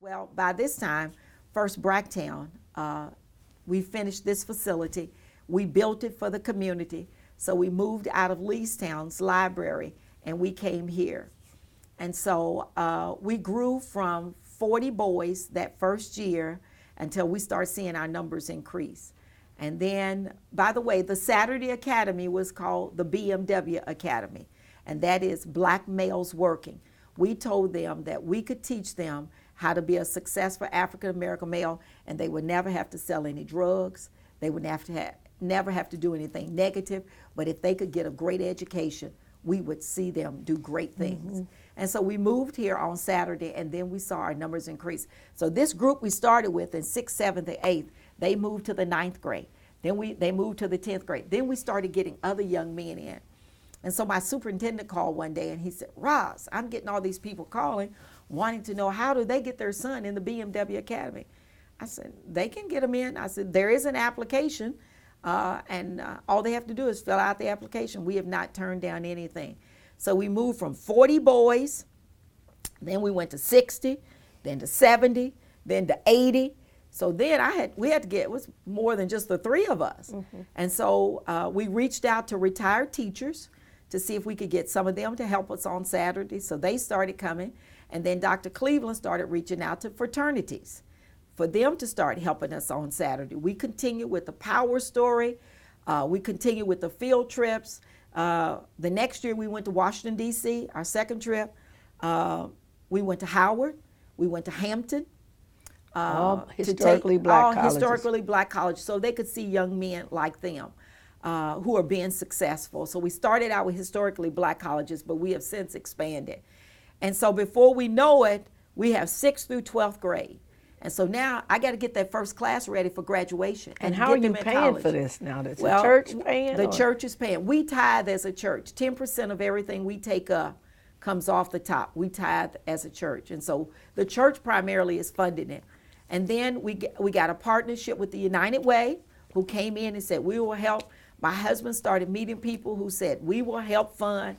Well, by this time, first Bracktown, we finished this facility. We built it for the community. So we moved out of Leestown's library and we came here. And so we grew from 40 boys that first year until we started seeing our numbers increase. And then, by the way, the Saturday Academy was called the BMW Academy, and that is Black Males Working. We told them that we could teach them how to be a successful African American male, and they would never have to sell any drugs. They would never have to do anything negative, but if they could get a great education, we would see them do great things. And so we moved here on Saturday, and then we saw our numbers increase. So this group we started with in 6th, 7th, and 8th, they moved to the 9th grade. Then they moved to the 10th grade. Then we started getting other young men in. And so my superintendent called one day and he said, Roz, I'm getting all these people calling, wanting to know how do they get their son in the BMW Academy. I said, they can get them in. I said, there is an application, and all they have to do is fill out the application. We have not turned down anything. So we moved from 40 boys, then we went to 60, then to 70, then to 80. So then we had to get, it was more than just the three of us. And so we reached out to retired teachers to see if we could get some of them to help us on Saturday. So they started coming. And then Dr. Cleveland started reaching out to fraternities for them to start helping us on Saturday. We continue with the Power Story. We continue with the field trips. The next year we went to Washington, D.C., our second trip. We went to Howard. We went to Hampton. Historically black colleges. Historically black colleges, so they could see young men like them who are being successful. So we started out with historically black colleges, but we have since expanded. And so before we know it, we have 6th through 12th grade. And so now I got to get that first class ready for graduation. And how are you paying for this now? Does the church paying? The church is paying. We tithe as a church. 10% of everything we take up comes off the top. We tithe as a church. And so the church primarily is funding it. And then we got a partnership with the United Way, who came in and said, we will help. My husband started meeting people who said, we will help fund